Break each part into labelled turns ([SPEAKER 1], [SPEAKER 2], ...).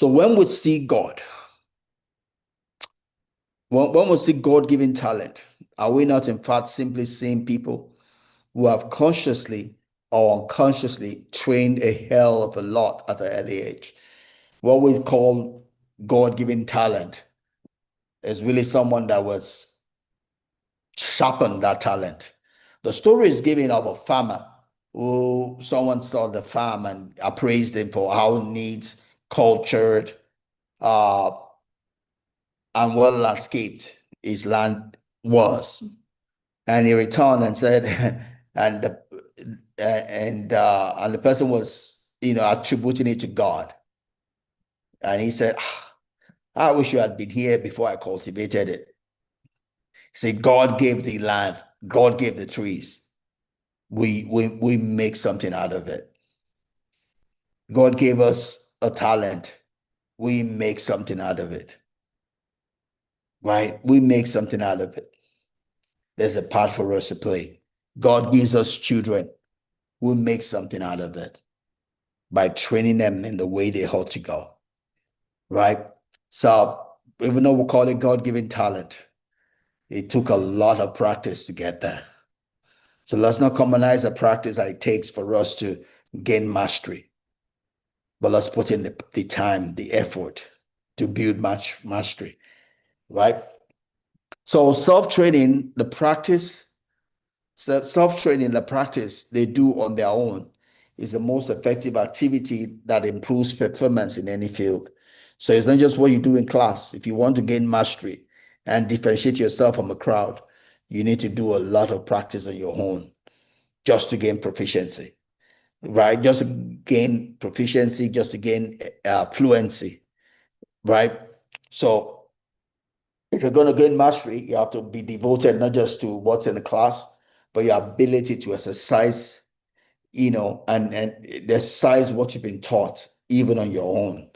[SPEAKER 1] So when we see God, when we see God-given talent, are we not in fact simply seeing people who have consciously or unconsciously trained a hell of a lot at an early age? What we call God-given talent is really someone that was sharpened that talent. The story is given of a farmer who someone saw the farm and appraised him for how neat, cultured, uh, and well landscaped his land was. And he returned and said, and the and the person was, attributing it to God. And he said, I wish you had been here before I cultivated it. He said, God gave the land, God gave the trees. We make something out of it. God gave us a talent. We make something out of it. Right? We make something out of it. There's a part for us to play. God gives us children. We make something out of it by training them in the way they ought to go. Right? So even though we call it God-given talent, it took a lot of practice to get there. So let's not commonize the practice that it takes for us to gain mastery. But let's put in the time, the effort to build mastery, right? So self-training, the practice, self-training, the practice they do on their own is the most effective activity that improves performance in any field. So it's not just what you do in class. If you want to gain mastery and differentiate yourself from a crowd, you need to do a lot of practice on your own just to gain proficiency, right? Just to gain proficiency, just to gain fluency, right? So if you're going to gain mastery, you have to be devoted not just to what's in the class, but your ability to exercise, and exercise what you've been taught, even on your own,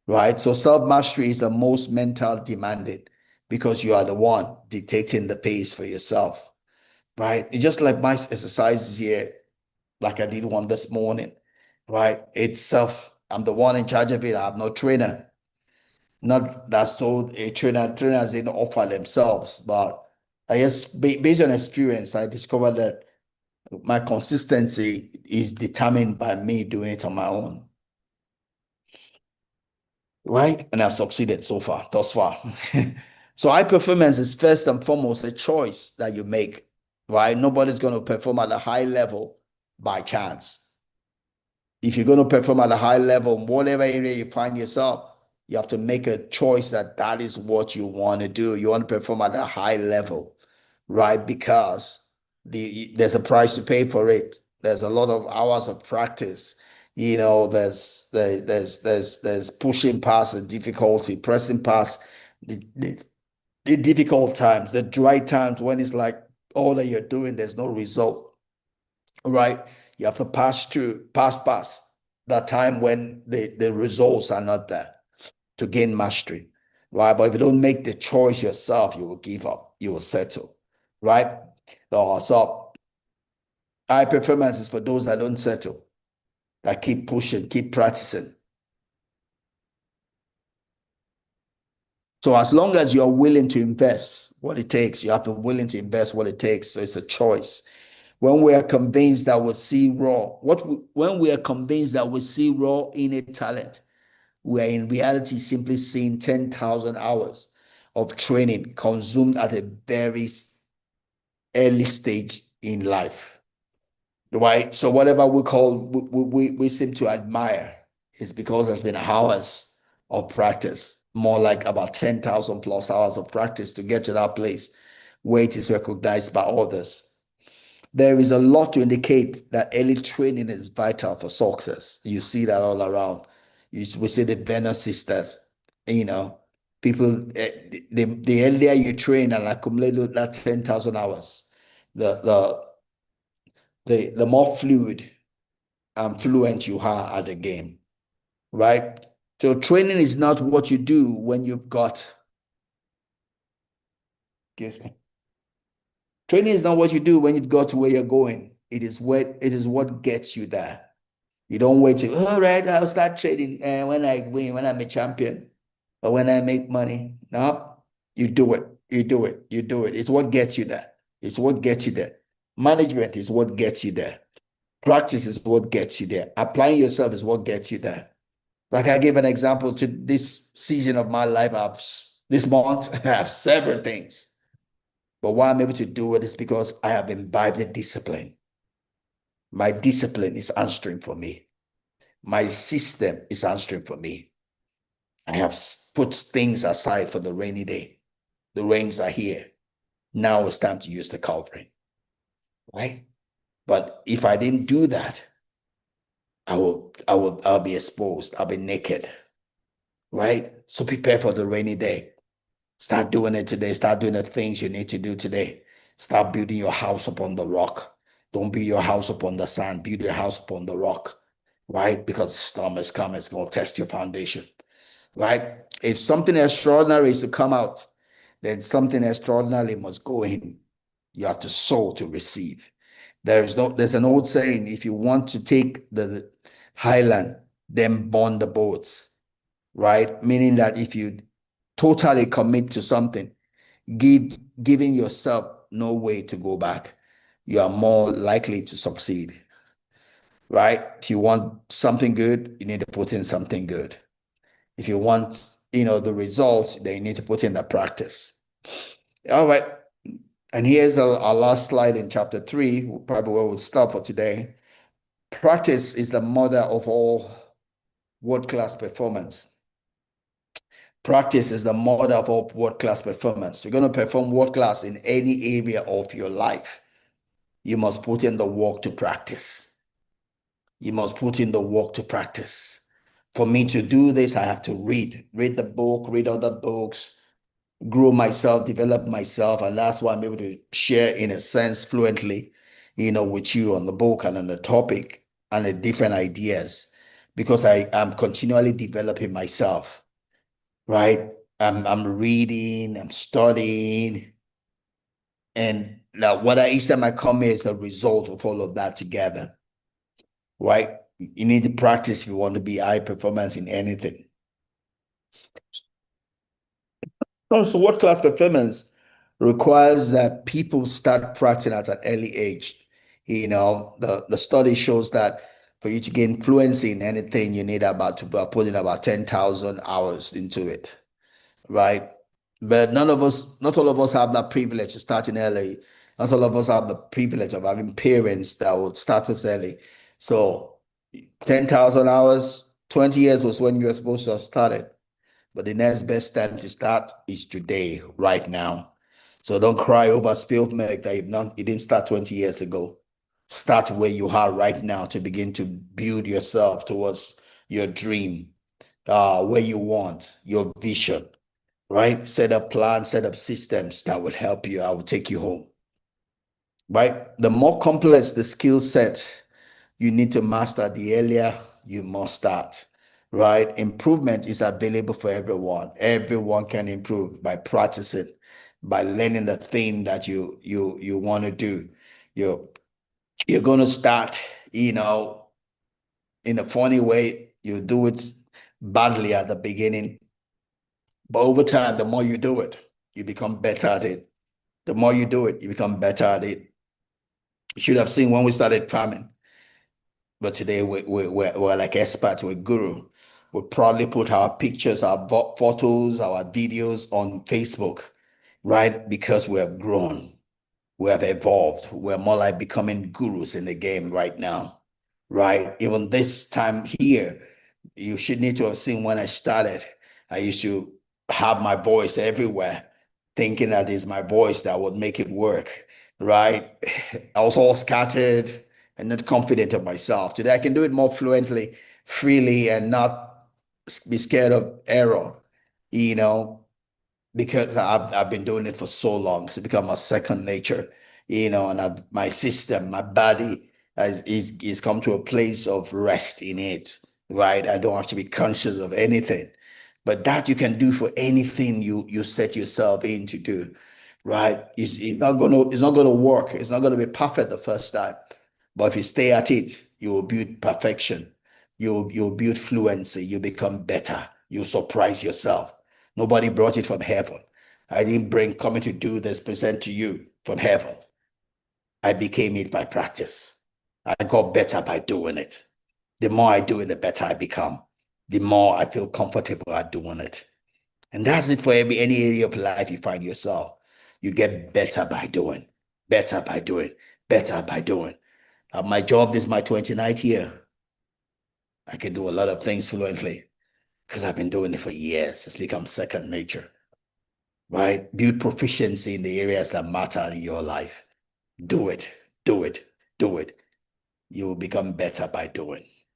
[SPEAKER 1] right? So self-mastery is the most mental demanding because you are the one dictating the pace for yourself, right? It's just like my exercises here, like I did one this morning, right? I'm the one in charge of it. I have no trainer. Not that's told a trainers didn't offer themselves, but I guess based on experience, I discovered that my consistency is determined by me doing it on my own, right? And I've succeeded so far, thus far. So high performance is first and foremost a choice that you make, right? Nobody's going to perform at a high level by chance. If you're going to perform at a high level, whatever area you find yourself, you have to make a choice that that is what you want to do. You want to perform at a high level, right? Because there's a price to pay for it. There's a lot of hours of practice. There's pushing past the difficulty, pressing past the difficult times, the dry times when it's like all that you're doing, there's no result, right? You have to pass that time when the results are not there to gain mastery, right? But if you don't make the choice yourself, you will give up, you will settle, right? So high performance is for those that don't settle, that keep pushing, keep practicing. So as long as you're willing to invest what it takes, you have to be willing to invest what it takes. So it's a choice. When we are convinced that we see when we are convinced that we see raw innate talent, we are in reality simply seeing 10,000 hours of training consumed at a very early stage in life, right? So whatever we seem to admire is because there's been hours of practice, more like about 10,000 plus hours of practice to get to that place where it is recognized by others. There is a lot to indicate that early training is vital for success. You see that all around. We see the Venus sisters, you know, people, the earlier you train and accumulate that 10,000 hours, the, the, the more fluid and fluent you are at the game, right? So training is not what you do when you've got, excuse me. Training is not what you do when you've got to where you're going. It is what gets you there. You don't wait till, all right, I'll start trading when I win, when I'm a champion, or when I make money. No, you do it. You do it. You do it. It's what gets you there. It's what gets you there. Management is what gets you there. Practice is what gets you there. Applying yourself is what gets you there. Like I gave an example to this season of my life. This month, I have several things. But why I'm able to do it is because I have imbibed the discipline. My discipline is answering for me. My system is answering for me. I have put things aside for the rainy day. The rains are here. Now it's time to use the covering, right? But if I didn't do that, I'll be exposed. I'll be naked, right? So prepare for the rainy day. Start doing it today. Start doing the things you need to do today. Start building your house upon the rock. Don't build your house upon the sand. Build your house upon the rock, right? Because the storm is coming. It's going to test your foundation, right? If something extraordinary is to come out, then something extraordinary must go in. You have to sow to receive. There's an old saying, if you want to take the highland, then burn the boats, right? Meaning that if you totally commit to something, giving yourself no way to go back, you are more likely to succeed, right? If you want something good, you need to put in something good. If you want, the results, then you need to put in the practice. All right. And here's our last slide in chapter 3, probably where we'll stop for today. Practice is the mother of all world-class performance. Practice is the mother of all world-class performance. You're going to perform world-class in any area of your life. You must put in the work to practice. You must put in the work to practice. For me to do this, I have to read the book, read other books, grow myself, develop myself. And that's why I'm able to share in a sense fluently, with you on the book and on the topic and the different ideas, because I am continually developing myself, right? I'm reading, I'm studying, and now each time I come here is the result of all of that together, right? You need to practice if you want to be high performance in anything. So world-class performance requires that people start practicing at an early age. The study shows that for you to gain fluency in anything, you need to put in about 10,000 hours into it, right? But not all of us have that privilege of starting early. Not all of us have the privilege of having parents that would start us early. So 10,000 hours, 20 years was when you were supposed to have started. But the next best time to start is today, right now. So don't cry over spilled milk that it didn't start 20 years ago. Start where you are right now to begin to build yourself towards your dream, where you want, your vision, right? Set up plans, set up systems that will help you. I will take you home, right? The more complex the skill set you need to master, the earlier you must start, right? Improvement is available for everyone. Everyone can improve by practicing, by learning the thing that you want to do. You're you're going to start, in a funny way. You do it badly at the beginning, but over time, the more you do it, you become better at it. The more you do it, you become better at it. You should have seen when we started farming. But today we're like experts, we're guru. We proudly put our pictures, our photos, our videos on Facebook, right? Because we have grown, we have evolved. We're more like becoming gurus in the game right now, right? Even this time here, you should need to have seen when I started. I used to have my voice everywhere, thinking that is my voice that would make it work, right? I was all scattered and not confident of myself. Today, I can do it more fluently, freely, and not be scared of error, you know, because I've been doing it for so long. It's become a second nature, and my system, my body is come to a place of rest in it, right? I don't have to be conscious of anything. But that you can do for anything you set yourself in to do, right? It's not gonna work. It's not gonna be perfect the first time. But if you stay at it, you will build perfection. you'll build fluency, you become better, you surprise yourself. Nobody brought it from heaven. I didn't bring coming to do this, present to you from heaven. I became it by practice. I got better by doing it. The more I do it, the better I become. The more I feel comfortable at doing it. And that's it for any area of life you find yourself. You get better by doing, better by doing, better by doing. At my job, this is my 29th year. I can do a lot of things fluently because I've been doing it for years. It's become second nature, right? Build proficiency in the areas that matter in your life. Do it, do it, do it. You will become better by doing.